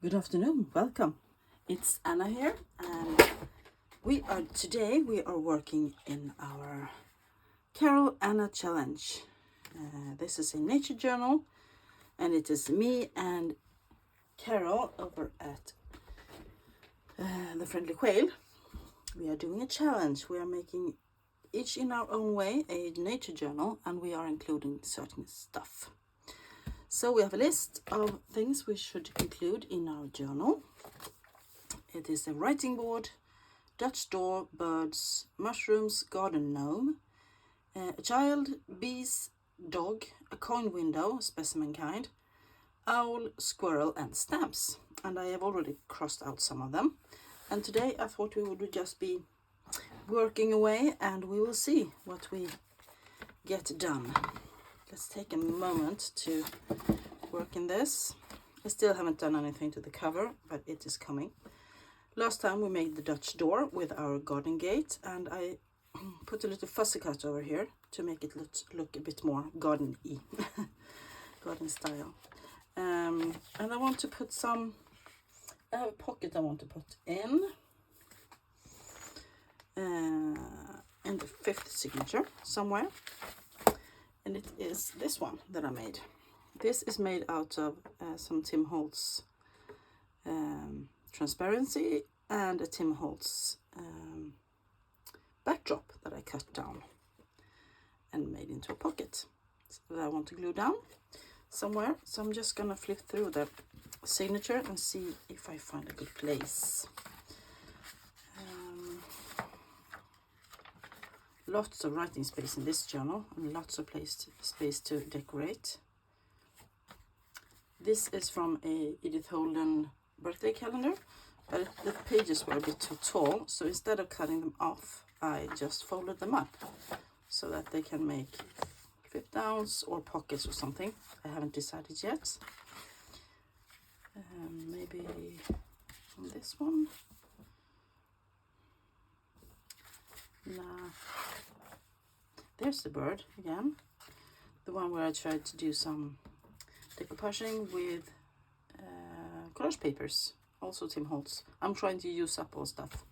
Good afternoon, welcome. It's Anna here, and today we are working in our Carol Anna challenge. This is a nature journal, and it is me and Carol over at the Friendly Quail. We are doing a challenge. We are making each in our own way a nature journal, and we are including certain stuff. So we have a list of things we should include in our journal. It is a writing board, Dutch door, birds, mushrooms, garden gnome, a child, bees, dog, a coin window, specimen kind, owl, squirrel, and stamps. And I have already crossed out some of them. And today I thought we would just be working away, and we will see what we get done. Let's take a moment to work in this. I still haven't done anything to the cover, but it is coming. Last time we made the Dutch door with our garden gate, and I put a little fussy cut over here to make it look a bit more garden-y, garden style. And I want to put I have a pocket I want to put in the fifth signature somewhere. And it is this one that I made. This is made out of some Tim Holtz transparency and a Tim Holtz backdrop that I cut down and made into a pocket that I want to glue down somewhere. So I'm just gonna flip through the signature and see if I find a good place. Lots of writing space in this journal and lots of space to decorate. This is from a Edith Holden birthday calendar, but the pages were a bit too tall, so instead of cutting them off, I just folded them up so that they can make flip downs or pockets or something. I haven't decided yet. Maybe on this one. Nah. There's the bird again. The one where I tried to do some decoupaging with collage papers. Also Tim Holtz. I'm trying to use up all stuff.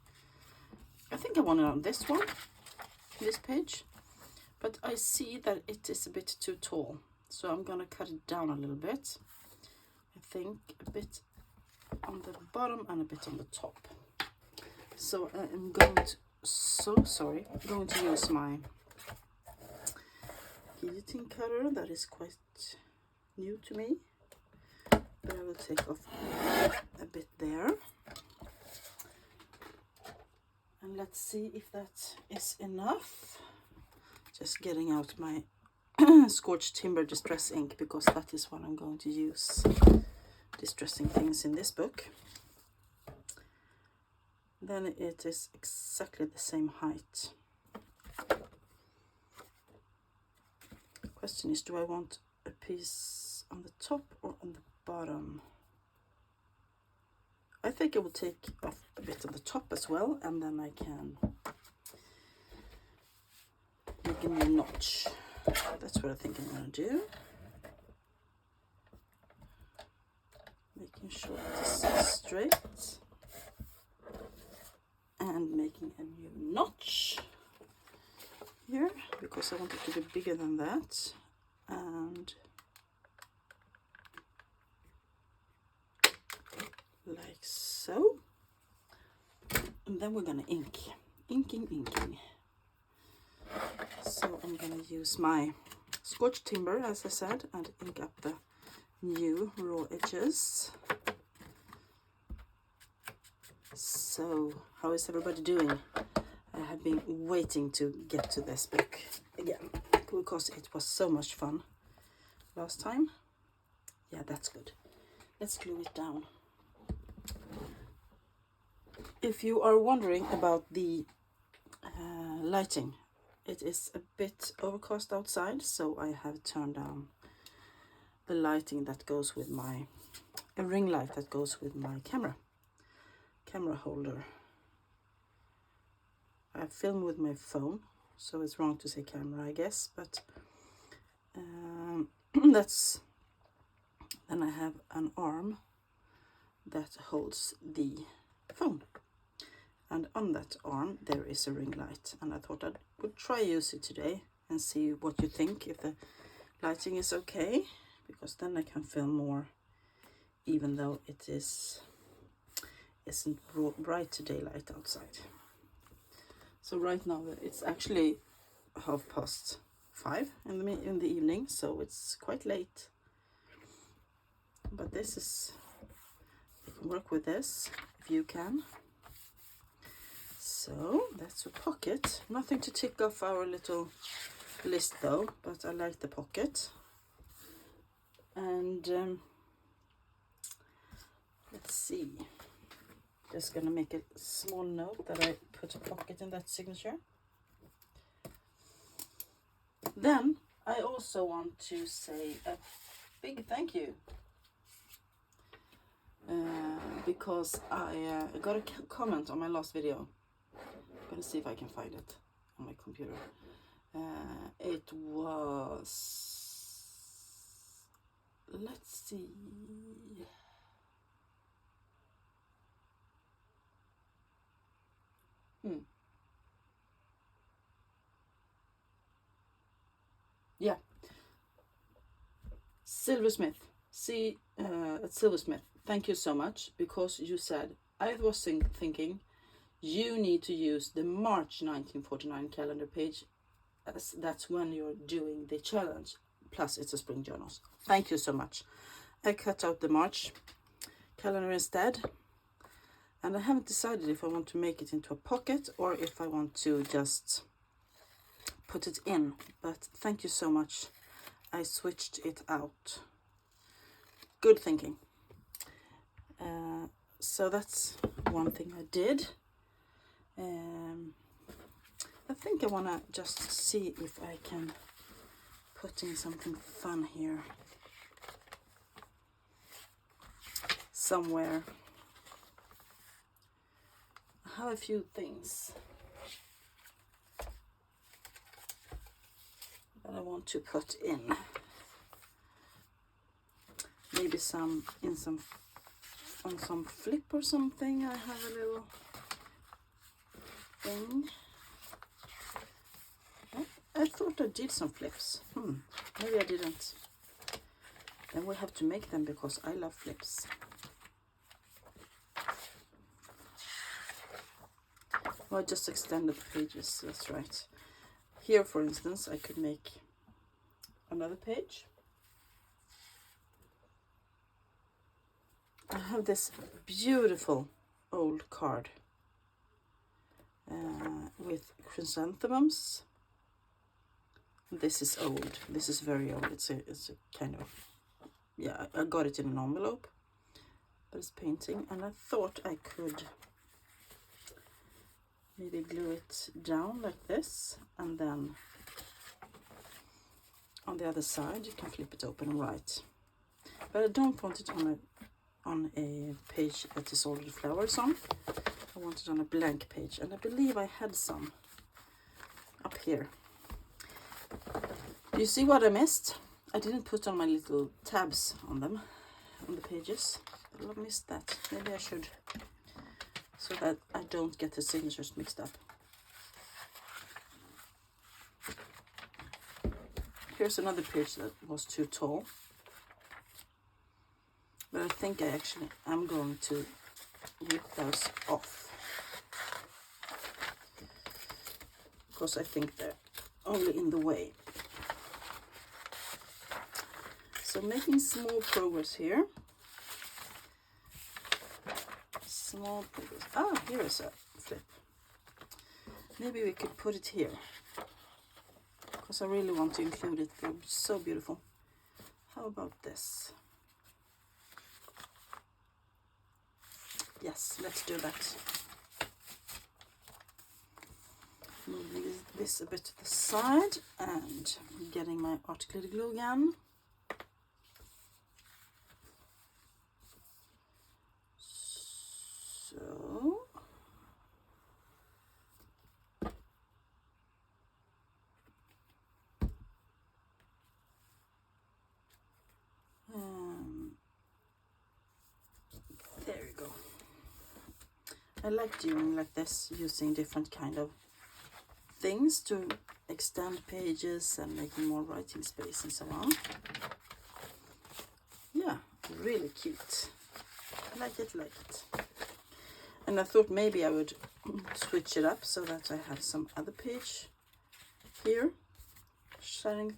I think I want it on this one, this page. But I see that it is a bit too tall. So I'm going to cut it down a little bit. I think a bit on the bottom and a bit on the top. So I am going to I'm going to use my guillotine cutter that is quite new to me, but I will take off a bit there, and let's see if that is enough. Just getting out my scorched timber distress ink, because that is what I'm going to use distressing things in this book. Then it is exactly the same height. The question is, do I want a piece on the top or on the bottom? I think I will take off a bit of the top as well, and then I can make a new notch. That's what I think I'm going to do. Making sure this is straight. And making a new notch here, because I want it to be bigger than that. And like so. And then we're gonna inking. So I'm gonna use my scorched timber, as I said, and ink up the new raw edges. So, how is everybody doing? I have been waiting to get to this book again, because it was so much fun last time. Yeah, that's good. Let's glue it down. If you are wondering about the lighting, it is a bit overcast outside, so I have turned down the lighting that goes with a ring light that goes with my camera holder. I film with my phone, so it's wrong to say camera, I guess, but that's, then I have an arm that holds the phone. And on that arm there is a ring light, and I thought I would try use it today and see what you think, if the lighting is okay, because then I can film more even though it isn't bright daylight outside. So right now it's actually 5:30 in the evening, so it's quite late. But this is, you can work with this if you can. So that's a pocket. Nothing to tick off our little list though, but I like the pocket. And let's see. Just gonna make a small note that I put a pocket in that signature. Then I also want to say a big thank you. Because I got a comment on my last video. I'm gonna see if I can find it on my computer. It was, let's see. Yeah, Silversmith. At Silversmith. Thank you so much, because you said, I was thinking you need to use the March 1949 calendar page, as that's when you're doing the challenge, plus it's a spring journals. Thank you so much. I cut out the March calendar instead, and I haven't decided if I want to make it into a pocket or if I want to just put it in, but thank you so much. I switched it out. Good thinking. So that's one thing I did. I think I want to just see if I can put in something fun here somewhere. I have a few things that I want to put in. Maybe on some flip or something. I have a little thing. I thought I did some flips. Maybe I didn't. Then we have to make them because I love flips. Well, I just extended the pages, that's right. Here, for instance, I could make another page. I have this beautiful old card with chrysanthemums. This is old. This is very old. It's a kind of, yeah, I got it in an envelope, but it's painting, and I thought I could maybe glue it down like this, and then on the other side you can flip it open and write. But I don't want it on a page that is already flowers on. I want it on a blank page, and I believe I had some up here. Do you see what I missed? I didn't put on my little tabs on them, on the pages. I missed that. Maybe I should, so that I don't get the signatures mixed up. Here's another page that was too tall. But I think I actually am going to rip those off, because I think they're only in the way. So making small progress here. Small progress. Ah, here is a flip. Maybe we could put it here, because I really want to include it. They're so beautiful. How about this? Yes, let's do that. Moving this a bit to the side and getting my articulated glue again. So there I like doing like this, using different kind of things to extend pages and making more writing space and so on. Yeah, really cute. I like it, like it. And I thought maybe I would switch it up so that I have some other page here showing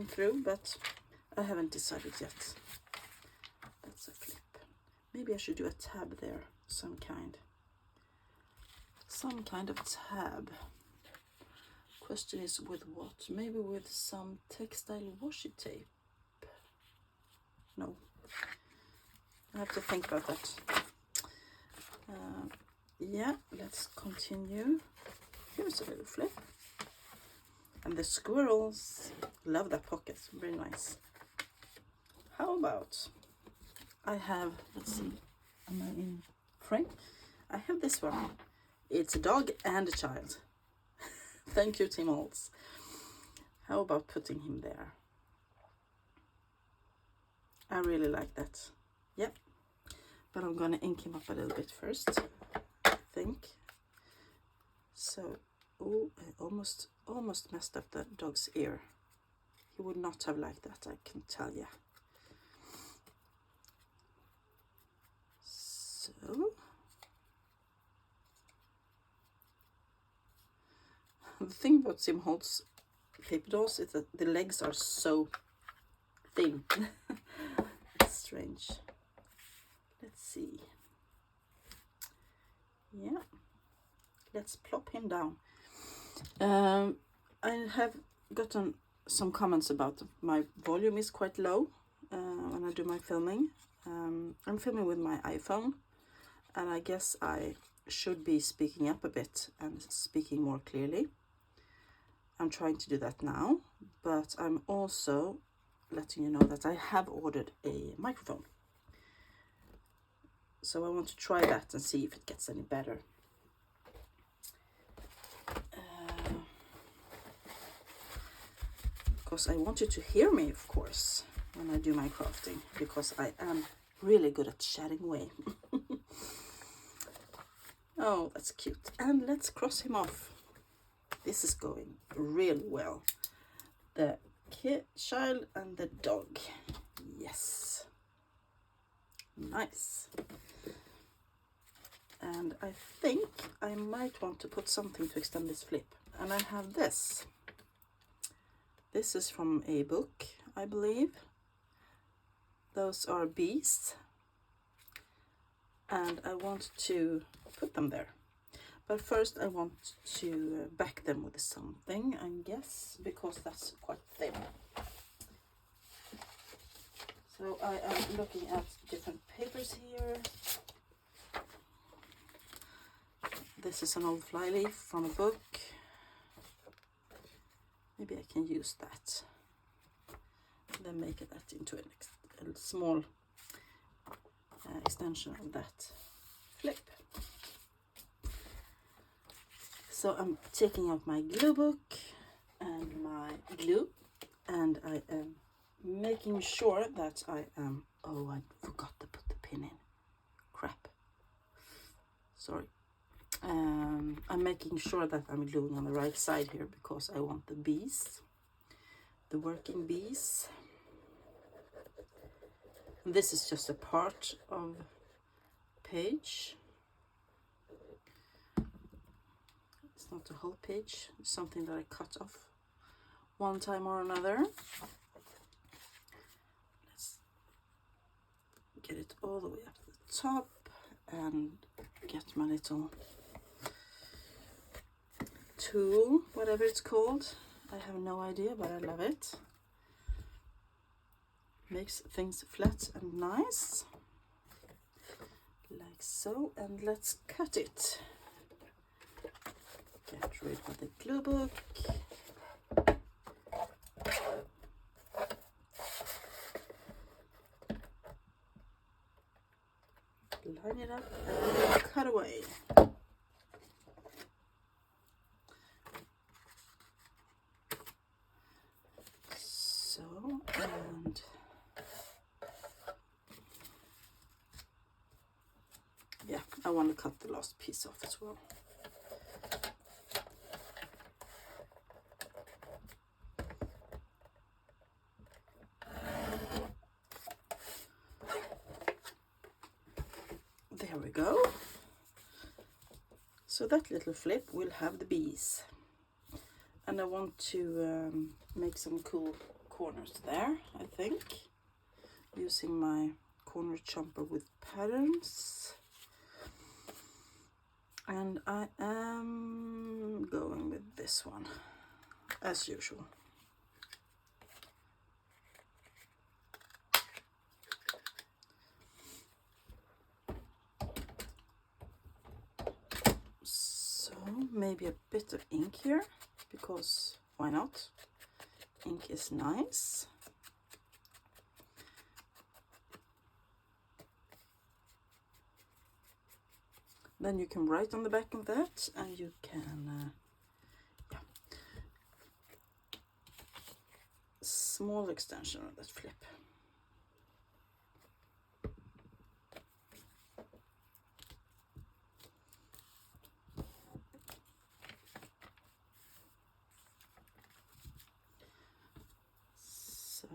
through, but I haven't decided yet. That's a flip. Maybe I should do a tab there, some kind of tab. Question is with what? Maybe with some textile washi tape. No, I have to think about that. Yeah, let's continue. Here's a little flip. And the squirrels love that pocket, very nice. How about, I have, let's see, am I in frame? I have this one. It's a dog and a child. Thank you, Tim Holtz. How about putting him there? I really like that. Yep. But I'm gonna ink him up a little bit first, I think. So, oh, I almost messed up the dog's ear. He would not have liked that, I can tell you. So, the thing about Tim Holtz paper dolls is that the legs are so thin. It's strange. Let's see. Yeah, let's plop him down. I have gotten some comments about my volume is quite low when I do my filming. I'm filming with my iPhone, and I guess I should be speaking up a bit and speaking more clearly. I'm trying to do that now, but I'm also letting you know that I have ordered a microphone. So I want to try that and see if it gets any better. Because I want you to hear me, of course, when I do my crafting, because I am really good at chatting away. Oh, that's cute. And let's cross him off. This is going really well. The child and the dog. Yes. Nice. And I think I might want to put something to extend this flip. And I have this. This is from a book, I believe. Those are bees. And I want to put them there. But first I want to back them with something, I guess, because that's quite thin. So I am looking at different papers here. This is an old flyleaf from a book. Maybe I can use that. Then make that into a small extension of that flip. So I'm taking out my glue book and my glue, and I am making sure that I am, oh, I forgot to put the pin in. Crap. Sorry. I'm making sure that I'm gluing on the right side here because I want the bees, the working bees. And this is just a part of page. It's not the whole page. It's something that I cut off one time or another. Let's get it all the way up to the top and get my little tool, whatever it's called. I have no idea, but I love it. Makes things flat and nice, like so. And let's cut it. Get rid of the glue book. Line it up and cut away. So, and yeah, I want to cut the last piece off as well. There we go. So that little flip will have the bees. And I want to make some cool corners there, I think. Using my corner chomper with patterns. And I am going with this one, as usual. So maybe a bit of ink here, because why not? Ink is nice. Then you can write on the back of that, and you can, yeah, small extension of that flip. So,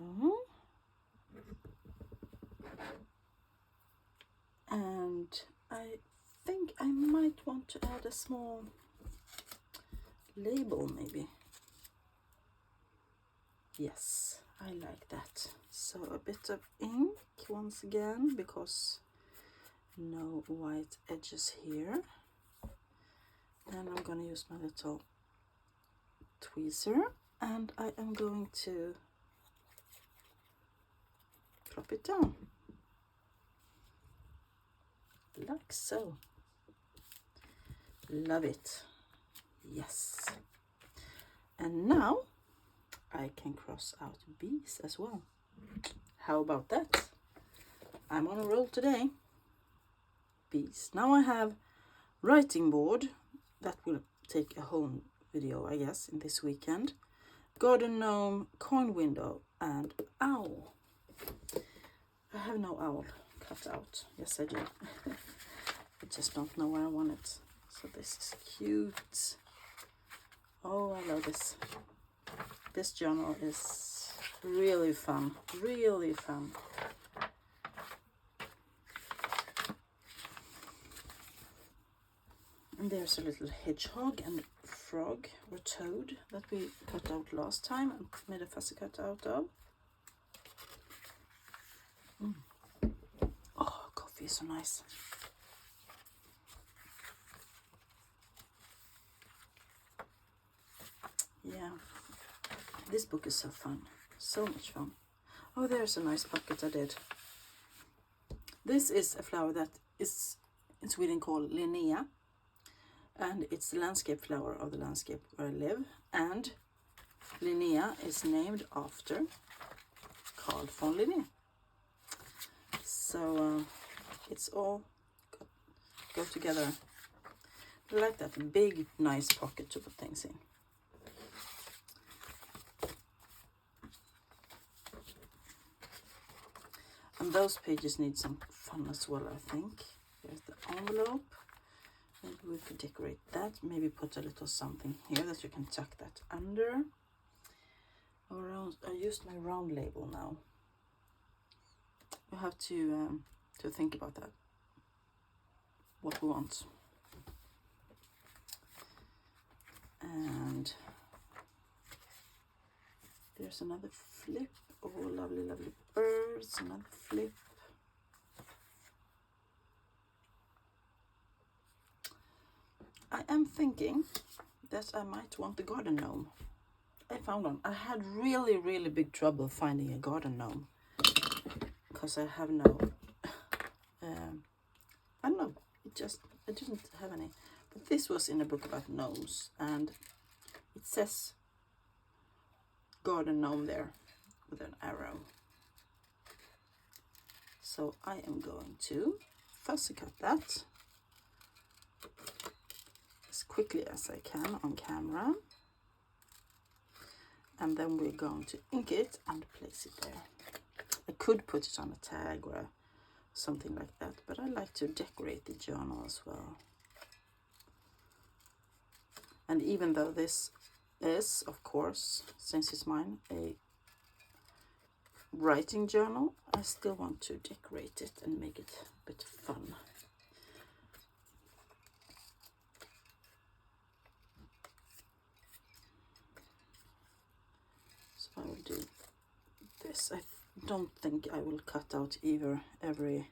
and I think I might want to add a small label maybe. Yes, I like that. So a bit of ink once again, because no white edges here. And I'm going to use my little tweezer, and I am going to plop it down like so. Love it. Yes. And now I can cross out bees as well. How about that? I'm on a roll today. Bees. Now I have writing board. That will take a whole video, I guess, in this weekend. Garden gnome, coin window, and owl. I have no owl cut out. Yes, I do. I just don't know where I want it. So this is cute. Oh, I love this. This journal is really fun. Really fun. And there's a little hedgehog and frog or toad that we cut out last time and made a fussy cut out of. Oh, coffee is so nice. Yeah, this book is so fun. So much fun. Oh, there's a nice bucket I did. This is a flower that is in Sweden called Linnea. And it's the landscape flower of the landscape where I live. And Linnea is named after Carl von Linné. So it's all go together. I like that big, nice pocket to put things in. And those pages need some fun as well, I think. There's the envelope. Maybe we could decorate that. Maybe put a little something here that you can tuck that under. Around, I used my round label now. We have to think about that. What we want. And there's another flip. Oh, lovely, lovely birds. Another flip. I am thinking that I might want the garden gnome. I found one. I had really, really big trouble finding a garden gnome. Because I have no... I don't know. I didn't have any. But this was in a book about gnomes. And it says garden gnome there with an arrow. So I am going to fussy cut that as quickly as I can on camera. And then we're going to ink it and place it there. I could put it on a tag or something like that, but I like to decorate the journal as well. And even though this is, of course, since it's mine, a writing journal, I still want to decorate it and make it a bit fun. So I will do this. I don't think I will cut out either every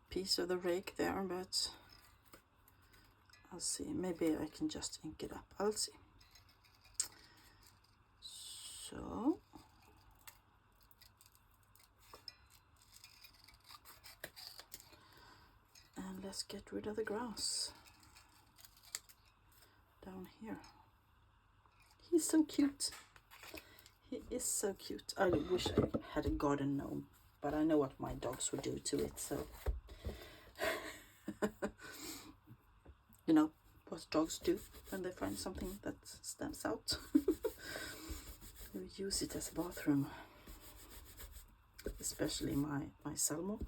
piece of the rake there, but I'll see. Maybe I can just ink it up. I'll see. So and let's get rid of the grass down here. He's so cute. He is so cute. I wish I had a garden gnome, but I know what my dogs would do to it, so you know what dogs do when they find something that stands out. We use it as a bathroom, especially my Salmo.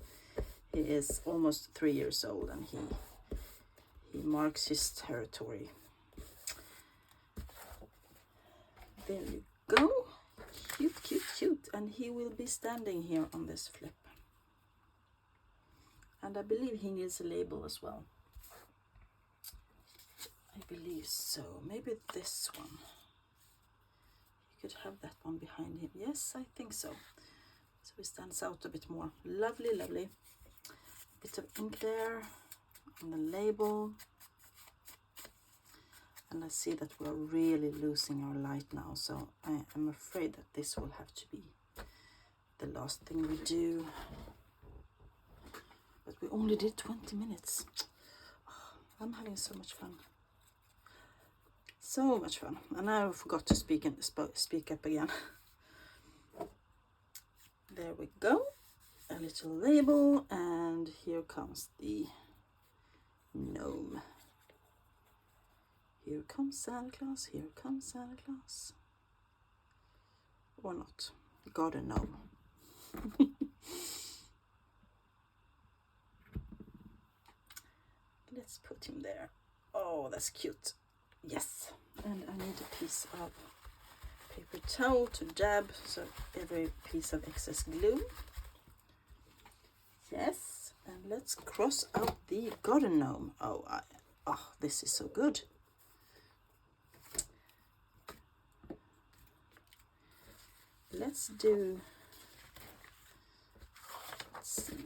He is almost 3 years old, and he marks his territory. There you go. Cute, cute, cute. And he will be standing here on this flip. And I believe he needs a label as well. I believe so. Maybe this one. You could have that one behind him. Yes, I think so. So he stands out a bit more. Lovely, lovely. Bit of ink there on the label. And I see that we're really losing our light now, so I am afraid that this will have to be the last thing we do. But we only did 20 minutes. Oh, I'm having so much fun. So much fun. And I forgot to speak up again. There we go. A little label, and here comes the gnome. Here comes Santa Claus, here comes Santa Claus. Or not. Garden gnome. Let's put him there. Oh, that's cute. Yes. And I need a piece of paper towel to dab so every piece of excess glue. Yes. And let's cross out the garden gnome. Oh, this is so good. Let's see.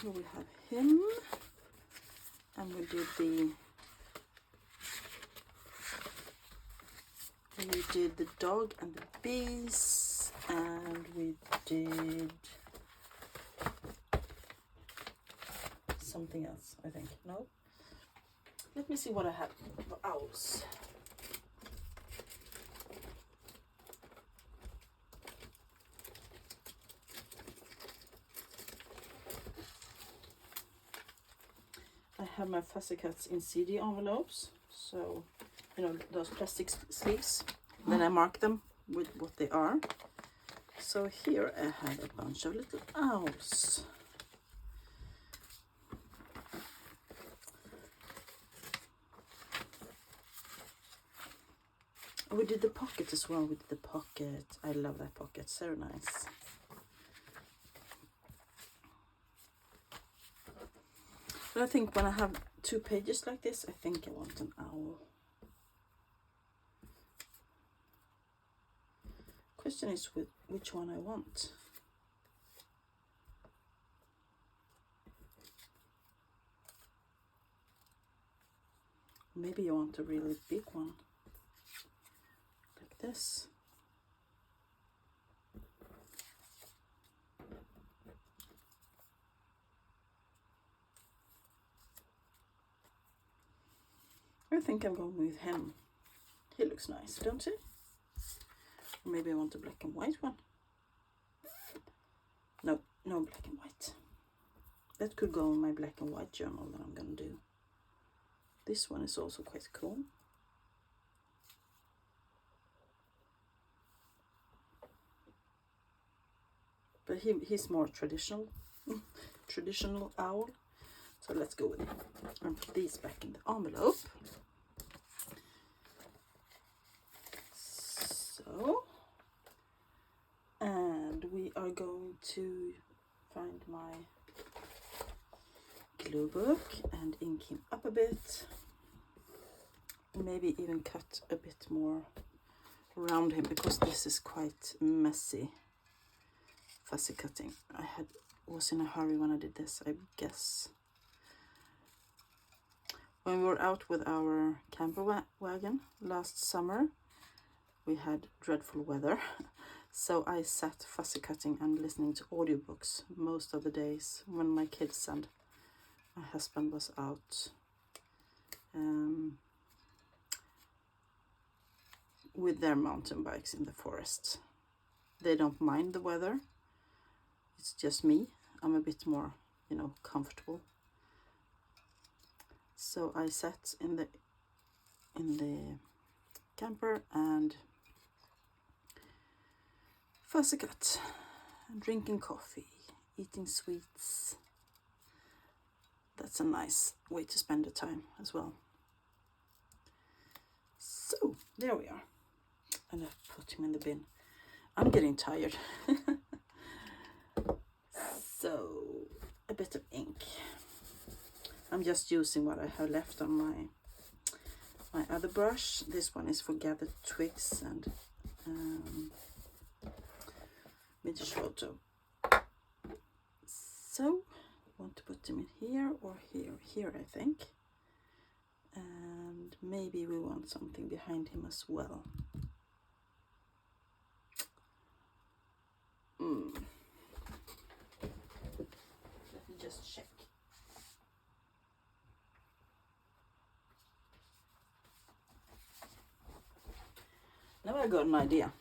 Here we have him, and we did the dog and the bees, and we did something else, I think. No? Let me see what I have for owls. I have my fussy cuts in CD envelopes, so you know those plastic sleeves. Then I mark them with what they are. So here I have a bunch of little owls. We did the pocket as well. We did the pocket. I love that pocket. So nice. But I think when I have 2 pages like this, I think I want an owl. Question is which one I want. Maybe you want a really big one. Like this. I think I'm going with him. He looks nice, don't he? Or maybe I want a black and white one. No black and white. That could go in my black and white journal that I'm going to do. This one is also quite cool. but he's more traditional, traditional owl. So let's go with it and put these back in the envelope. So, and we are going to find my glue book and ink him up a bit. Maybe even cut a bit more around him, because this is quite messy fussy cutting. I was in a hurry when I did this, I guess. When we were out with our camper wagon last summer, we had dreadful weather, so I sat fussy cutting and listening to audiobooks most of the days when my kids and my husband was out with their mountain bikes in the forest. They don't mind the weather. It's just me. I'm a bit more, comfortable. So I sat in the camper and fussy cut, drinking coffee, eating sweets. That's a nice way to spend the time as well. So there we are. And I put him in the bin. I'm getting tired. So a bit of ink. I'm just using what I have left on my other brush. This one is for gathered twigs and Photo. So want to put them in here or here I think. And maybe we want something behind him as well. Let me just check. Now I got an idea.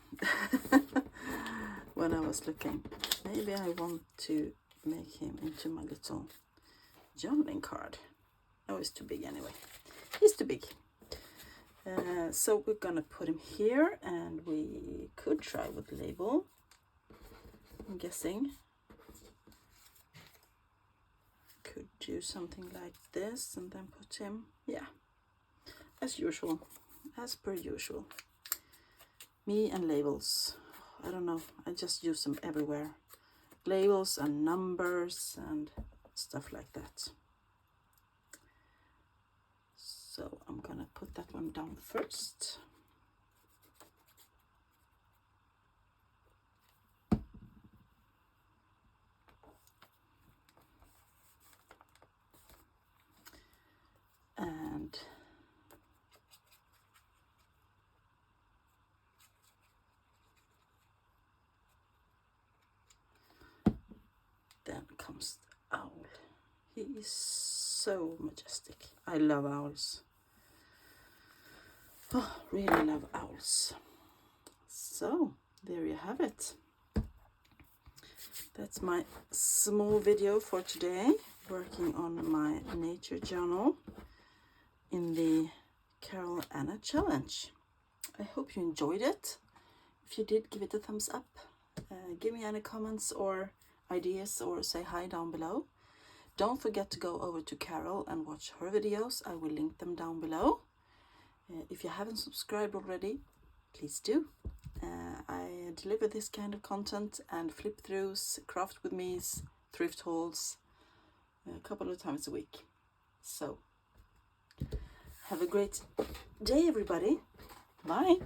When I was looking, maybe I want to make him into my little journaling card. Oh, it's too big anyway. He's too big. So we're gonna put him here, and we could try with label. I'm guessing. Could do something like this and then put him, yeah, as usual, as per usual. Me and labels. I don't know, I just use them everywhere. Labels and numbers and stuff like that. So I'm gonna put that one down first. And then comes the owl. He is so majestic. I love owls. Oh, really love owls. So there you have it. That's my small video for today, working on my nature journal in the Carol Anna challenge. I hope you enjoyed it. If you did, give it a thumbs up. Give me any comments or ideas, or say hi down below. Don't forget to go over to Carol and watch her videos. I will link them down below. If you haven't subscribed already, please do. I deliver this kind of content and flip throughs, craft with me's, thrift hauls a couple of times a week. So have a great day, everybody. Bye.